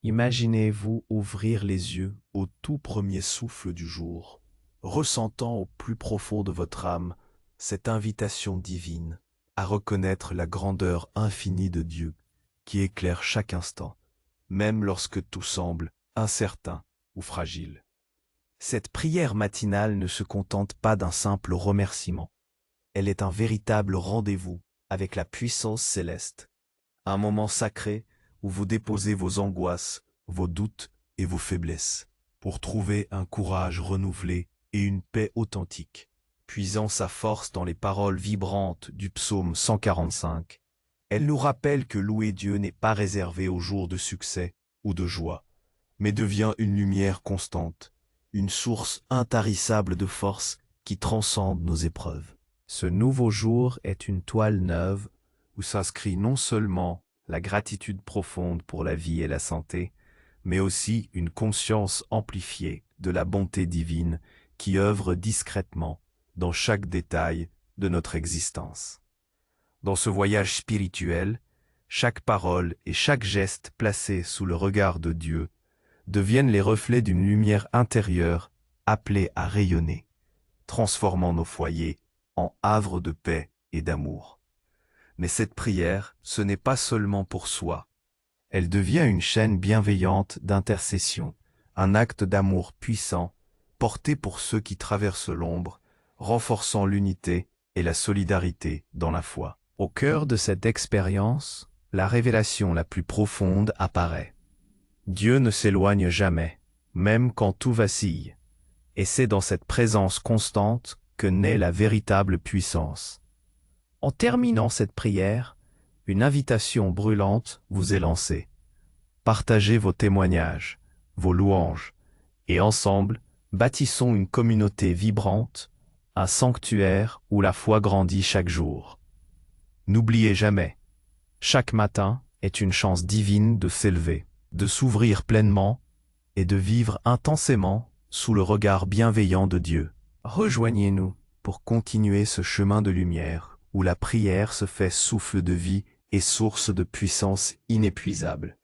Imaginez-vous ouvrir les yeux au tout premier souffle du jour, ressentant au plus profond de votre âme cette invitation divine à reconnaître la grandeur infinie de Dieu qui éclaire chaque instant, même lorsque tout semble incertain ou fragile. Cette prière matinale ne se contente pas d'un simple remerciement. Elle est un véritable rendez-vous avec la puissance céleste, un moment sacré où vous déposez vos angoisses, vos doutes et vos faiblesses, pour trouver un courage renouvelé et une paix authentique. Puisant sa force dans les paroles vibrantes du psaume 145, elle nous rappelle que louer Dieu n'est pas réservé aux jours de succès ou de joie, mais devient une lumière constante, une source intarissable de force qui transcende nos épreuves. Ce nouveau jour est une toile neuve où s'inscrit non seulement la gratitude profonde pour la vie et la santé, mais aussi une conscience amplifiée de la bonté divine qui œuvre discrètement dans chaque détail de notre existence. Dans ce voyage spirituel, chaque parole et chaque geste placé sous le regard de Dieu deviennent les reflets d'une lumière intérieure appelée à rayonner, transformant nos foyers en havre de paix et d'amour. Mais cette prière, ce n'est pas seulement pour soi. Elle devient une chaîne bienveillante d'intercession, un acte d'amour puissant, porté pour ceux qui traversent l'ombre, renforçant l'unité et la solidarité dans la foi. Au cœur de cette expérience, la révélation la plus profonde apparaît. Dieu ne s'éloigne jamais, même quand tout vacille, et c'est dans cette présence constante que naît la véritable puissance. En terminant cette prière, une invitation brûlante vous est lancée. Partagez vos témoignages, vos louanges, et ensemble, bâtissons une communauté vibrante, un sanctuaire où la foi grandit chaque jour. N'oubliez jamais, chaque matin est une chance divine de s'élever, de s'ouvrir pleinement et de vivre intensément sous le regard bienveillant de Dieu. Rejoignez-nous pour continuer ce chemin de lumière où la prière se fait souffle de vie et source de puissance inépuisable.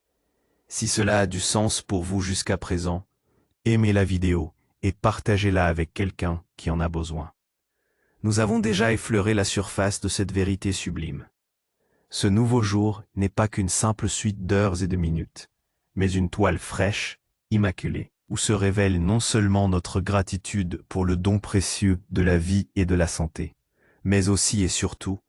Si cela a du sens pour vous jusqu'à présent, aimez la vidéo et partagez-la avec quelqu'un qui en a besoin. Nous avons déjà effleuré la surface de cette vérité sublime. Ce nouveau jour n'est pas qu'une simple suite d'heures et de minutes, mais une toile fraîche, immaculée, où se révèle non seulement notre gratitude pour le don précieux de la vie et de la santé, mais aussi et surtout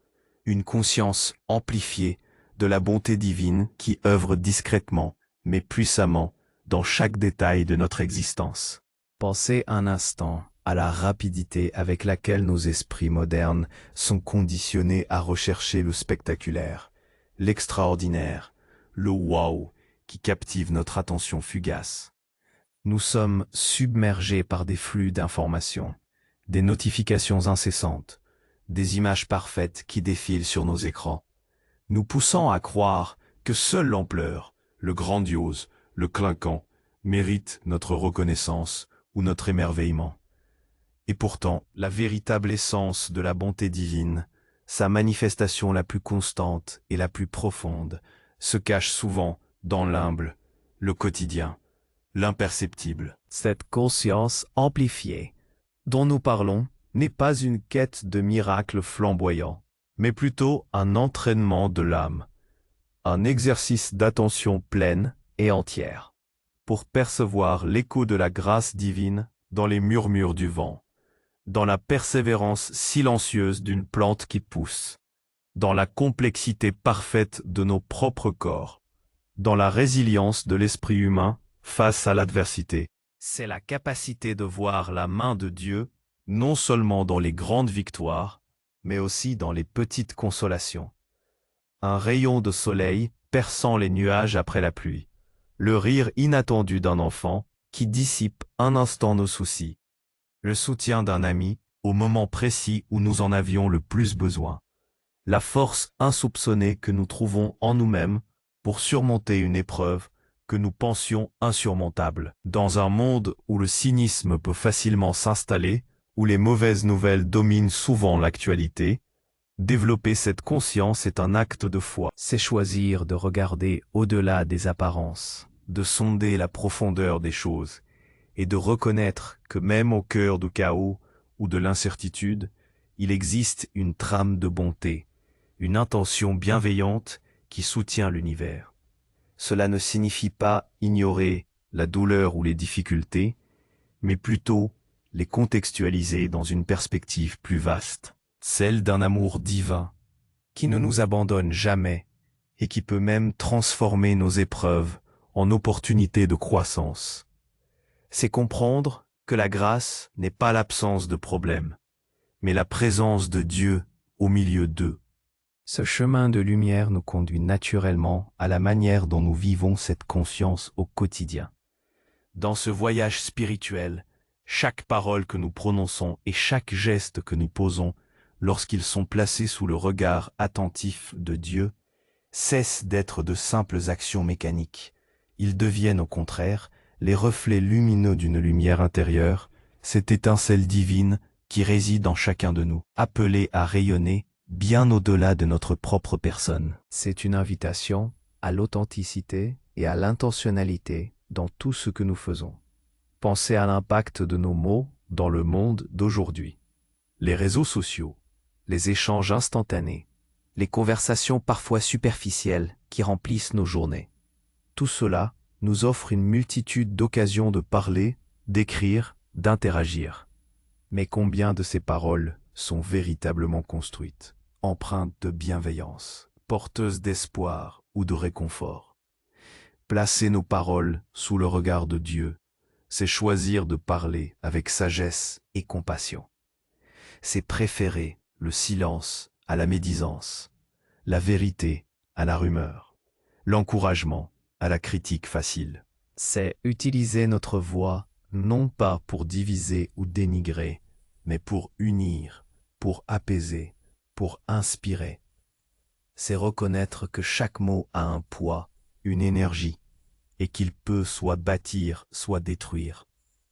une conscience amplifiée de la bonté divine qui œuvre discrètement, mais puissamment, dans chaque détail de notre existence. Pensez un instant à la rapidité avec laquelle nos esprits modernes sont conditionnés à rechercher le spectaculaire, l'extraordinaire, le wow qui captive notre attention fugace. Nous sommes submergés par des flux d'informations, des notifications incessantes, des images parfaites qui défilent sur nos écrans, nous poussant à croire que seule l'ampleur, le grandiose, le clinquant, méritent notre reconnaissance ou notre émerveillement. Et pourtant, la véritable essence de la bonté divine, sa manifestation la plus constante et la plus profonde, se cache souvent dans l'humble, le quotidien, l'imperceptible. Cette conscience amplifiée dont nous parlons n'est pas une quête de miracles flamboyants, mais plutôt un entraînement de l'âme, un exercice d'attention pleine et entière, pour percevoir l'écho de la grâce divine dans les murmures du vent, dans la persévérance silencieuse d'une plante qui pousse, dans la complexité parfaite de nos propres corps, dans la résilience de l'esprit humain face à l'adversité. C'est la capacité de voir la main de Dieu, non seulement dans les grandes victoires, mais aussi dans les petites consolations. Un rayon de soleil perçant les nuages après la pluie, le rire inattendu d'un enfant qui dissipe un instant nos soucis, le soutien d'un ami au moment précis où nous en avions le plus besoin, la force insoupçonnée que nous trouvons en nous-mêmes pour surmonter une épreuve que nous pensions insurmontable. Dans un monde où le cynisme peut facilement s'installer, où les mauvaises nouvelles dominent souvent l'actualité, développer cette conscience est un acte de foi. C'est choisir de regarder au-delà des apparences, de sonder la profondeur des choses et de reconnaître que même au cœur du chaos ou de l'incertitude, il existe une trame de bonté, une intention bienveillante qui soutient l'univers. Cela ne signifie pas ignorer la douleur ou les difficultés, mais plutôt les contextualiser dans une perspective plus vaste, celle d'un amour divin, qui ne nous abandonne jamais et qui peut même transformer nos épreuves en opportunités de croissance. C'est comprendre que la grâce n'est pas l'absence de problèmes, mais la présence de Dieu au milieu d'eux. Ce chemin de lumière nous conduit naturellement à la manière dont nous vivons cette conscience au quotidien. Dans ce voyage spirituel, chaque parole que nous prononçons et chaque geste que nous posons, lorsqu'ils sont placés sous le regard attentif de Dieu, cessent d'être de simples actions mécaniques. Ils deviennent au contraire les reflets lumineux d'une lumière intérieure, cette étincelle divine qui réside en chacun de nous, appelée à rayonner bien au-delà de notre propre personne. C'est une invitation à l'authenticité et à l'intentionnalité dans tout ce que nous faisons. Pensez à l'impact de nos mots dans le monde d'aujourd'hui. Les réseaux sociaux, les échanges instantanés, les conversations parfois superficielles qui remplissent nos journées. Tout cela nous offre une multitude d'occasions de parler, d'écrire, d'interagir. Mais combien de ces paroles sont véritablement construites, empreintes de bienveillance, porteuses d'espoir ou de réconfort? Placer nos paroles sous le regard de Dieu, c'est choisir de parler avec sagesse et compassion. C'est préférer le silence à la médisance, la vérité à la rumeur, l'encouragement à la critique facile. C'est utiliser notre voix non pas pour diviser ou dénigrer, mais pour unir, pour apaiser, pour inspirer. C'est reconnaître que chaque mot a un poids, une énergie, et qu'il peut soit bâtir, soit détruire.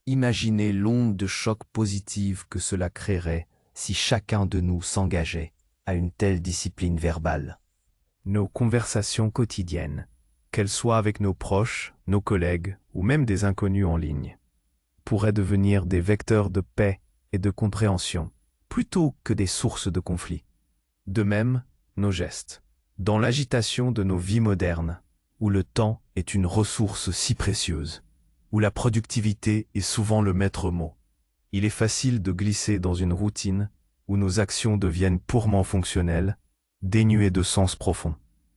Imaginez l'onde de choc positive que cela créerait si chacun de nous s'engageait à une telle discipline verbale. Nos conversations quotidiennes, qu'elles soient avec nos proches, nos collègues ou même des inconnus en ligne, pourraient devenir des vecteurs de paix et de compréhension, plutôt que des sources de conflits. De même, nos gestes. Dans l'agitation de nos vies modernes, où le temps est une ressource si précieuse, où la productivité est souvent le maître mot, il est facile de glisser dans une routine où nos actions deviennent purement fonctionnelles, dénuées de sens profond.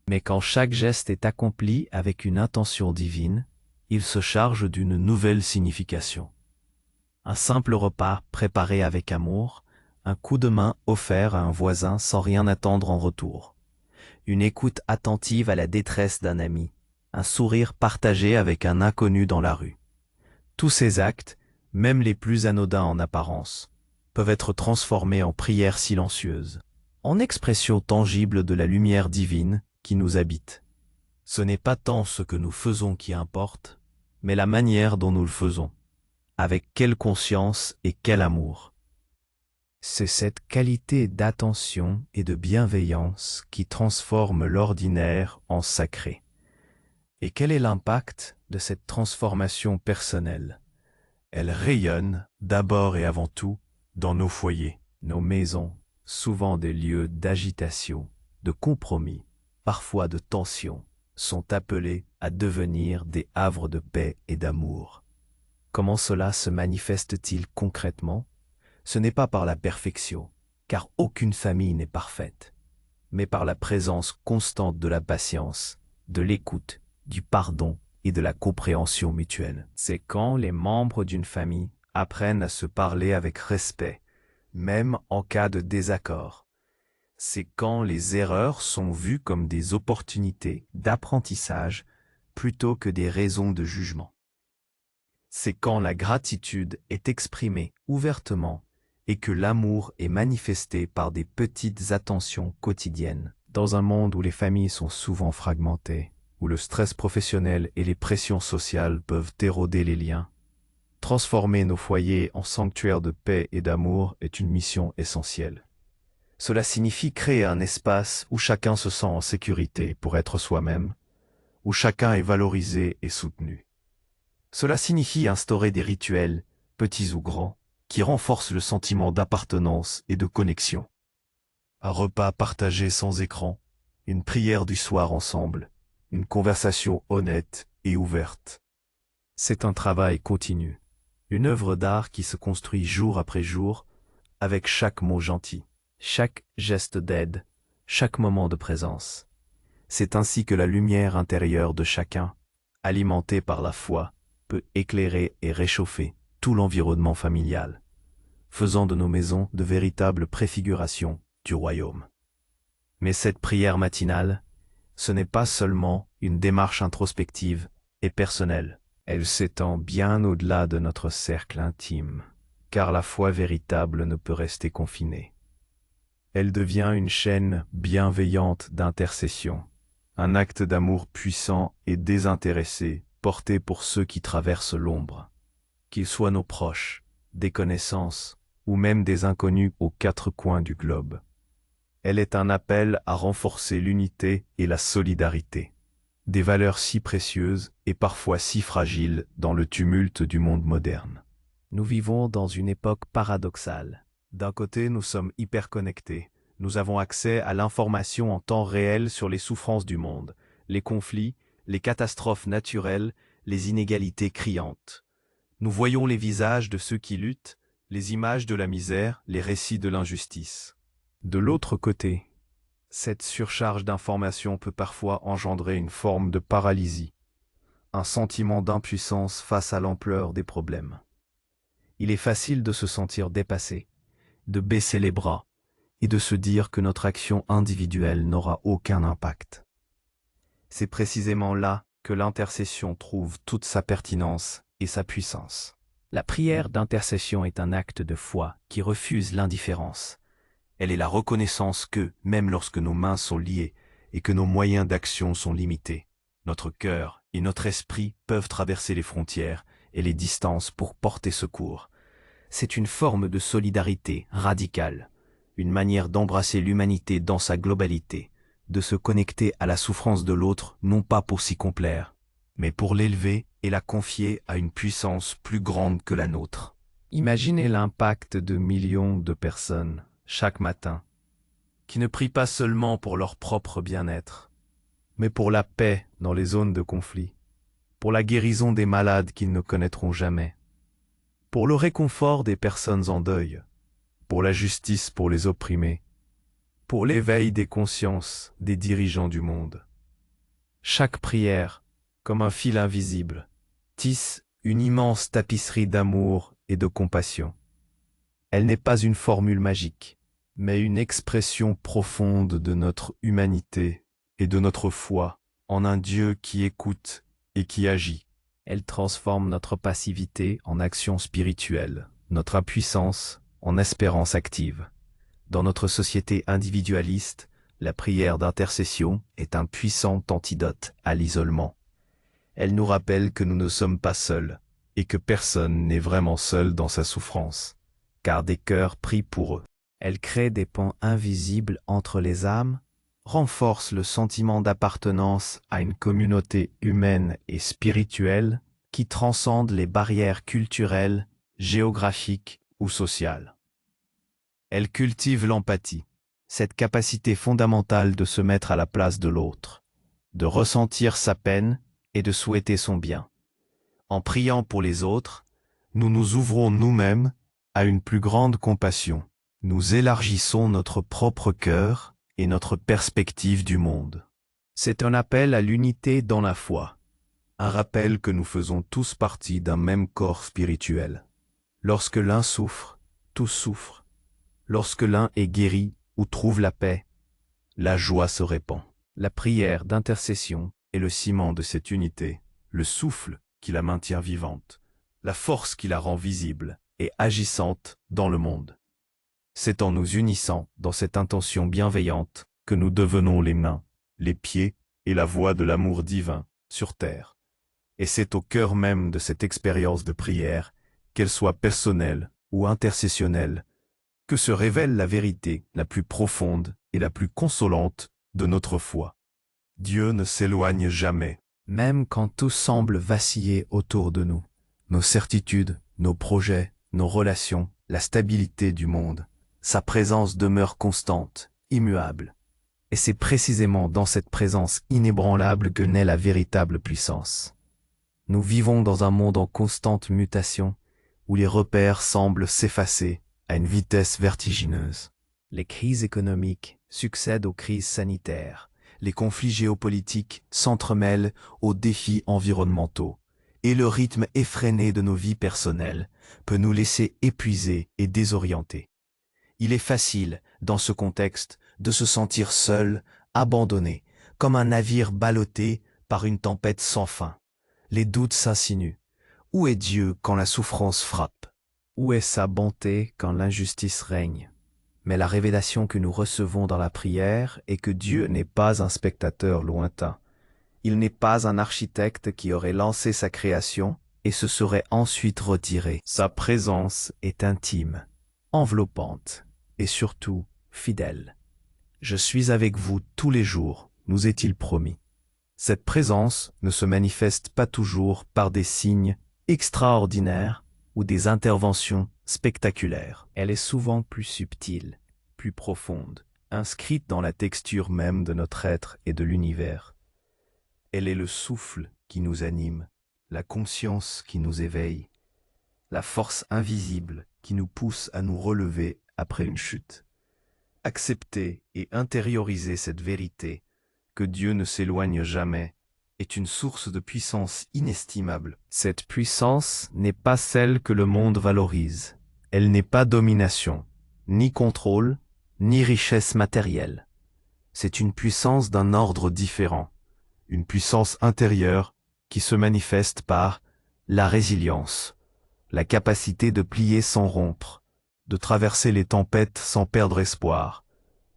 Mais quand chaque geste est accompli avec une intention divine, il se charge d'une nouvelle signification. Un simple repas préparé avec amour, un coup de main offert à un voisin sans rien attendre en retour, une écoute attentive à la détresse d'un ami, un sourire partagé avec un inconnu dans la rue. Tous ces actes, même les plus anodins en apparence, peuvent être transformés en prières silencieuses, en expressions tangibles de la lumière divine qui nous habite. Ce n'est pas tant ce que nous faisons qui importe, mais la manière dont nous le faisons, avec quelle conscience et quel amour. C'est cette qualité d'attention et de bienveillance qui transforme l'ordinaire en sacré. Et quel est l'impact de cette transformation personnelle? Elle rayonne d'abord et avant tout dans nos foyers, nos maisons, souvent des lieux d'agitation, de compromis, parfois de tension, sont appelés à devenir des havres de paix et d'amour. Comment cela se manifeste-t-il concrètement? Ce n'est pas par la perfection, car aucune famille n'est parfaite, mais par la présence constante de la patience, de l'écoute, du pardon et de la compréhension mutuelle. C'est quand les membres d'une famille apprennent à se parler avec respect, même en cas de désaccord. C'est quand les erreurs sont vues comme des opportunités d'apprentissage plutôt que des raisons de jugement. C'est quand la gratitude est exprimée ouvertement et que l'amour est manifesté par des petites attentions quotidiennes. Dans un monde où les familles sont souvent fragmentées, où le stress professionnel et les pressions sociales peuvent éroder les liens, transformer nos foyers en sanctuaires de paix et d'amour est une mission essentielle. Cela signifie créer un espace où chacun se sent en sécurité pour être soi-même, où chacun est valorisé et soutenu. Cela signifie instaurer des rituels, petits ou grands, qui renforcent le sentiment d'appartenance et de connexion. Un repas partagé sans écran, une prière du soir ensemble, une conversation honnête et ouverte. C'est un travail continu, une œuvre d'art qui se construit jour après jour, avec chaque mot gentil, chaque geste d'aide, chaque moment de présence. C'est ainsi que la lumière intérieure de chacun, alimentée par la foi, peut éclairer et réchauffer tout l'environnement familial, faisant de nos maisons de véritables préfigurations du royaume. Mais cette prière matinale, ce n'est pas seulement une démarche introspective et personnelle. Elle s'étend bien au-delà de notre cercle intime, car la foi véritable ne peut rester confinée. Elle devient une chaîne bienveillante d'intercession, un acte d'amour puissant et désintéressé porté pour ceux qui traversent l'ombre, qu'ils soient nos proches, des connaissances ou même des inconnus aux quatre coins du globe. Elle est un appel à renforcer l'unité et la solidarité, des valeurs si précieuses et parfois si fragiles dans le tumulte du monde moderne. Nous vivons dans une époque paradoxale. D'un côté, nous sommes hyper connectés. Nous avons accès à l'information en temps réel sur les souffrances du monde, les conflits, les catastrophes naturelles, les inégalités criantes. Nous voyons les visages de ceux qui luttent, les images de la misère, les récits de l'injustice. De l'autre côté, cette surcharge d'informations peut parfois engendrer une forme de paralysie, un sentiment d'impuissance face à l'ampleur des problèmes. Il est facile de se sentir dépassé, de baisser les bras et de se dire que notre action individuelle n'aura aucun impact. C'est précisément là que l'intercession trouve toute sa pertinence et sa puissance. La prière d'intercession est un acte de foi qui refuse l'indifférence. Elle est la reconnaissance que, même lorsque nos mains sont liées et que nos moyens d'action sont limités, notre cœur et notre esprit peuvent traverser les frontières et les distances pour porter secours. C'est une forme de solidarité radicale, une manière d'embrasser l'humanité dans sa globalité, de se connecter à la souffrance de l'autre non pas pour s'y complaire, mais pour l'élever et la confier à une puissance plus grande que la nôtre. Imaginez l'impact de millions de personnes chaque matin, qui ne prient pas seulement pour leur propre bien-être, mais pour la paix dans les zones de conflit, pour la guérison des malades qu'ils ne connaîtront jamais, pour le réconfort des personnes en deuil, pour la justice pour les opprimés, pour l'éveil des consciences des dirigeants du monde. Chaque prière, comme un fil invisible, tisse une immense tapisserie d'amour et de compassion. Elle n'est pas une formule magique, mais une expression profonde de notre humanité et de notre foi en un Dieu qui écoute et qui agit. Elle transforme notre passivité en action spirituelle, notre impuissance en espérance active. Dans notre société individualiste, la prière d'intercession est un puissant antidote à l'isolement. Elle nous rappelle que nous ne sommes pas seuls et que personne n'est vraiment seul dans sa souffrance, car des cœurs prient pour eux. Elle crée des ponts invisibles entre les âmes, renforce le sentiment d'appartenance à une communauté humaine et spirituelle qui transcende les barrières culturelles, géographiques ou sociales. Elle cultive l'empathie, cette capacité fondamentale de se mettre à la place de l'autre, de ressentir sa peine et de souhaiter son bien. En priant pour les autres, nous nous ouvrons nous-mêmes à une plus grande compassion. Nous élargissons notre propre cœur et notre perspective du monde. C'est un appel à l'unité dans la foi, un rappel que nous faisons tous partie d'un même corps spirituel. Lorsque l'un souffre, tous souffrent. Lorsque l'un est guéri ou trouve la paix, la joie se répand. La prière d'intercession est le ciment de cette unité, le souffle qui la maintient vivante, la force qui la rend visible et agissante dans le monde. C'est en nous unissant dans cette intention bienveillante que nous devenons les mains, les pieds et la voix de l'amour divin sur terre. Et c'est au cœur même de cette expérience de prière, qu'elle soit personnelle ou intercessionnelle, que se révèle la vérité la plus profonde et la plus consolante de notre foi. Dieu ne s'éloigne jamais. Même quand tout semble vaciller autour de nous, nos certitudes, nos projets, nos relations, la stabilité du monde, sa présence demeure constante, immuable. Et c'est précisément dans cette présence inébranlable que naît la véritable puissance. Nous vivons dans un monde en constante mutation, où les repères semblent s'effacer à une vitesse vertigineuse. Les crises économiques succèdent aux crises sanitaires, les conflits géopolitiques s'entremêlent aux défis environnementaux, et le rythme effréné de nos vies personnelles peut nous laisser épuisés et désorientés. Il est facile, dans ce contexte, de se sentir seul, abandonné, comme un navire ballotté par une tempête sans fin. Les doutes s'insinuent. Où est Dieu quand la souffrance frappe? Où est sa bonté quand l'injustice règne? Mais la révélation que nous recevons dans la prière est que Dieu n'est pas un spectateur lointain. Il n'est pas un architecte qui aurait lancé sa création et se serait ensuite retiré. Sa présence est intime, enveloppante et surtout fidèle. Je suis avec vous tous les jours, nous est-il promis. Cette présence ne se manifeste pas toujours par des signes extraordinaires ou des interventions spectaculaires. Elle est souvent plus subtile, plus profonde, inscrite dans la texture même de notre être et de l'univers. Elle est le souffle qui nous anime, la conscience qui nous éveille, la force invisible qui nous pousse à nous relever après une chute. Accepter et intérioriser cette vérité, que Dieu ne s'éloigne jamais, est une source de puissance inestimable. Cette puissance n'est pas celle que le monde valorise. Elle n'est pas domination, ni contrôle, ni richesse matérielle. C'est une puissance d'un ordre différent, une puissance intérieure qui se manifeste par la résilience, la capacité de plier sans rompre, de traverser les tempêtes sans perdre espoir,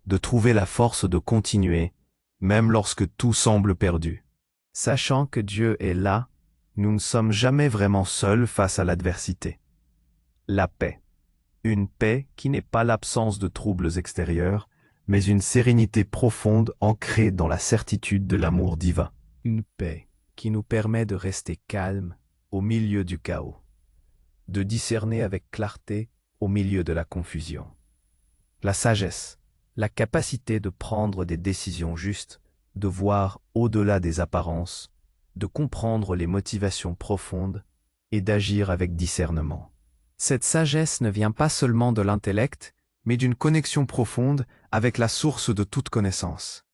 de trouver la force de continuer, même lorsque tout semble perdu. Sachant que Dieu est là, nous ne sommes jamais vraiment seuls face à l'adversité. La paix. Une paix qui n'est pas l'absence de troubles extérieurs, mais une sérénité profonde ancrée dans la certitude de l'amour divin. Une paix qui nous permet de rester calmes au milieu du chaos, de discerner avec clarté au milieu de la confusion. La sagesse, la capacité de prendre des décisions justes, de voir au-delà des apparences, de comprendre les motivations profondes et d'agir avec discernement. Cette sagesse ne vient pas seulement de l'intellect, mais d'une connexion profonde avec la source de toute connaissance.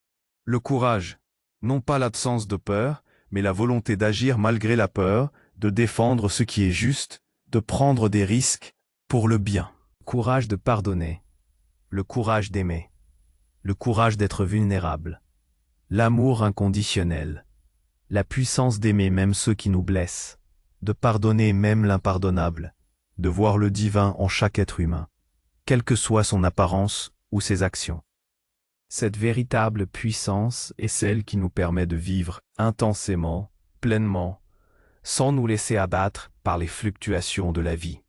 Le courage, non pas l'absence de peur, mais la volonté d'agir malgré la peur, de défendre ce qui est juste, de prendre des risques pour le bien. Courage de pardonner, le courage d'aimer, le courage d'être vulnérable, l'amour inconditionnel, la puissance d'aimer même ceux qui nous blessent, de pardonner même l'impardonnable, de voir le divin en chaque être humain, quelle que soit son apparence ou ses actions. Cette véritable puissance est celle qui nous permet de vivre intensément, pleinement, sans nous laisser abattre par les fluctuations de la vie.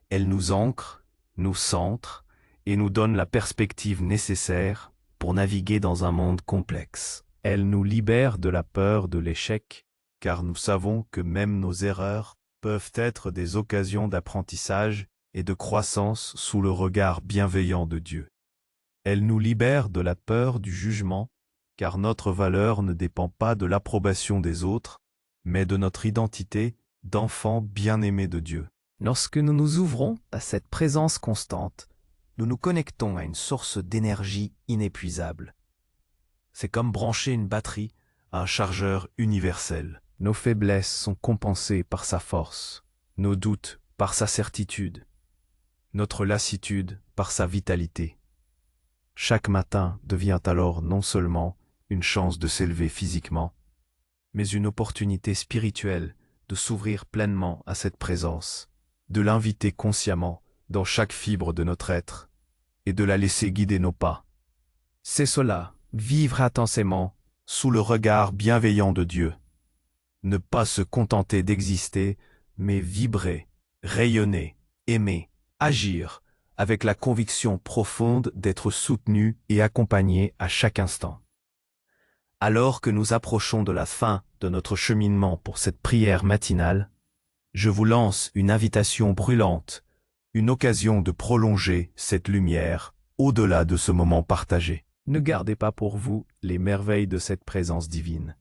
Elle nous ancre, nous centre et nous donne la perspective nécessaire pour naviguer dans un monde complexe. Elle nous libère de la peur de l'échec, car nous savons que même nos erreurs peuvent être des occasions d'apprentissage et de croissance sous le regard bienveillant de Dieu. Elle nous libère de la peur du jugement, car notre valeur ne dépend pas de l'approbation des autres, mais de notre identité d'enfant bien-aimé de Dieu. Lorsque nous nous ouvrons à cette présence constante, nous nous connectons à une source d'énergie inépuisable. C'est comme brancher une batterie à un chargeur universel. Nos faiblesses sont compensées par sa force, nos doutes par sa certitude, notre lassitude par sa vitalité. Chaque matin devient alors non seulement une chance de s'élever physiquement, mais une opportunité spirituelle de s'ouvrir pleinement à cette présence, de l'inviter consciemment dans chaque fibre de notre être et de la laisser guider nos pas. C'est cela, vivre intensément sous le regard bienveillant de Dieu. Ne pas se contenter d'exister, mais vibrer, rayonner, aimer, agir, avec la conviction profonde d'être soutenu et accompagné à chaque instant. Alors que nous approchons de la fin de notre cheminement pour cette prière matinale, je vous lance une invitation brûlante, une occasion de prolonger cette lumière au-delà de ce moment partagé. Ne gardez pas pour vous les merveilles de cette présence divine.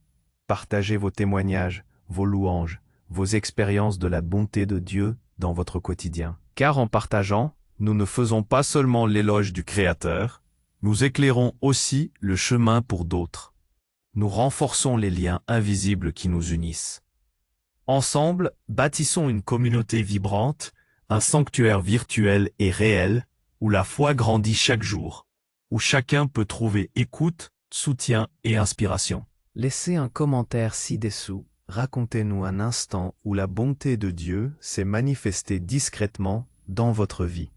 Partagez vos témoignages, vos louanges, vos expériences de la bonté de Dieu dans votre quotidien. Car en partageant, nous ne faisons pas seulement l'éloge du Créateur, nous éclairons aussi le chemin pour d'autres. Nous renforçons les liens invisibles qui nous unissent. Ensemble, bâtissons une communauté vibrante, un sanctuaire virtuel et réel, où la foi grandit chaque jour, où chacun peut trouver écoute, soutien et inspiration. Laissez un commentaire ci-dessous, racontez-nous un instant où la bonté de Dieu s'est manifestée discrètement dans votre vie.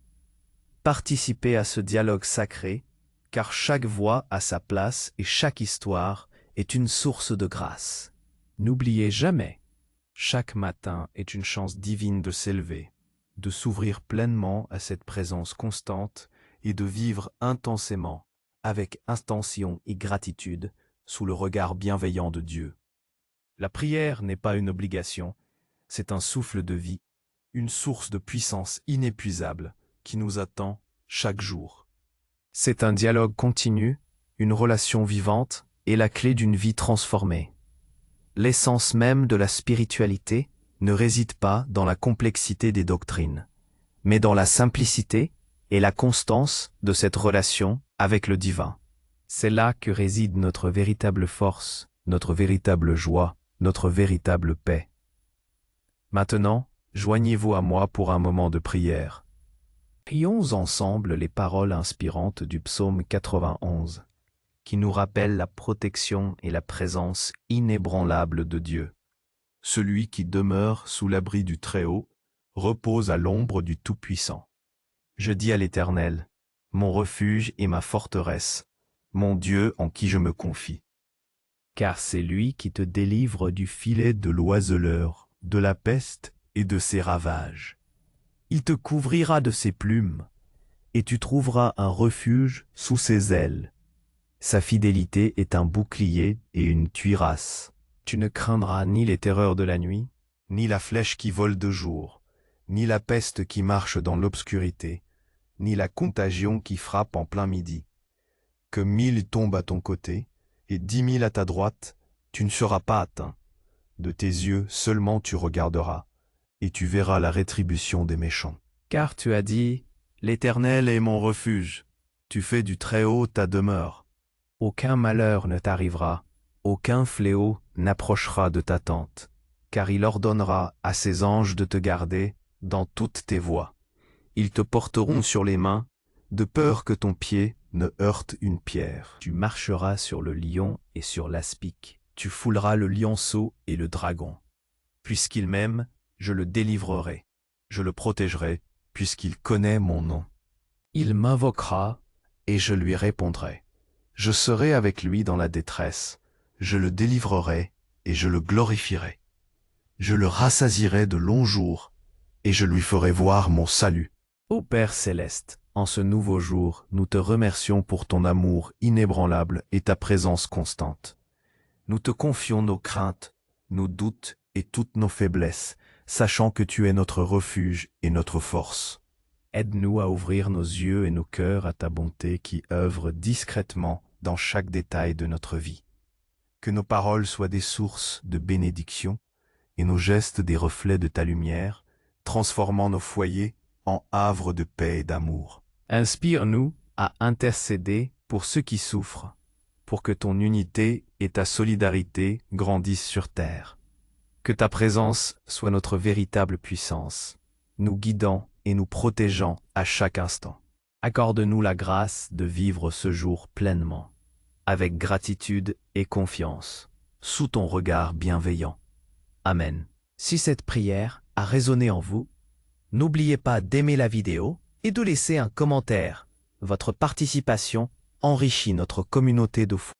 Participez à ce dialogue sacré, car chaque voix a sa place et chaque histoire est une source de grâce. N'oubliez jamais, chaque matin est une chance divine de s'élever, de s'ouvrir pleinement à cette présence constante et de vivre intensément, avec intention et gratitude, sous le regard bienveillant de Dieu. La prière n'est pas une obligation, c'est un souffle de vie, une source de puissance inépuisable qui nous attend chaque jour. C'est un dialogue continu, une relation vivante et la clé d'une vie transformée. L'essence même de la spiritualité ne réside pas dans la complexité des doctrines, mais dans la simplicité et la constance de cette relation avec le divin. C'est là que réside notre véritable force, notre véritable joie, notre véritable paix. Maintenant, joignez-vous à moi pour un moment de prière. Prions ensemble les paroles inspirantes du psaume 91, qui nous rappellent la protection et la présence inébranlable de Dieu. Celui qui demeure sous l'abri du Très-Haut repose à l'ombre du Tout-Puissant. Je dis à l'Éternel, mon refuge et ma forteresse, mon Dieu en qui je me confie. Car c'est lui qui te délivre du filet de l'oiseleur, de la peste et de ses ravages. Il te couvrira de ses plumes, et tu trouveras un refuge sous ses ailes. Sa fidélité est un bouclier et une cuirasse. Tu ne craindras ni les terreurs de la nuit, ni la flèche qui vole de jour, ni la peste qui marche dans l'obscurité, ni la contagion qui frappe en plein midi. Que 1000 tombent à ton côté, et 10 000 à ta droite, tu ne seras pas atteint. De tes yeux seulement tu regarderas, et tu verras la rétribution des méchants. Car tu as dit, l'Éternel est mon refuge, tu fais du Très-Haut ta demeure. Aucun malheur ne t'arrivera, aucun fléau n'approchera de ta tente, car il ordonnera à ses anges de te garder dans toutes tes voies. Ils te porteront sur les mains, de peur que ton pied ne heurte une pierre. Tu marcheras sur le lion et sur l'aspic, tu fouleras le lionceau et le dragon. Puisqu'il m'aime, je le délivrerai, je le protégerai, puisqu'il connaît mon nom. Il m'invoquera, et je lui répondrai. Je serai avec lui dans la détresse, je le délivrerai et je le glorifierai. Je le rassasierai de longs jours et je lui ferai voir mon salut. Ô Père céleste, en ce nouveau jour, nous te remercions pour ton amour inébranlable et ta présence constante. Nous te confions nos craintes, nos doutes et toutes nos faiblesses, sachant que tu es notre refuge et notre force. Aide-nous à ouvrir nos yeux et nos cœurs à ta bonté qui œuvre discrètement dans chaque détail de notre vie. Que nos paroles soient des sources de bénédiction et nos gestes des reflets de ta lumière, transformant nos foyers en havres de paix et d'amour. Inspire-nous à intercéder pour ceux qui souffrent, pour que ton unité et ta solidarité grandissent sur terre. Que ta présence soit notre véritable puissance, nous guidant et nous protégeant à chaque instant. Accorde-nous la grâce de vivre ce jour pleinement, avec gratitude et confiance, sous ton regard bienveillant. Amen. Si cette prière a résonné en vous, n'oubliez pas d'aimer la vidéo et de laisser un commentaire. Votre participation enrichit notre communauté de foi.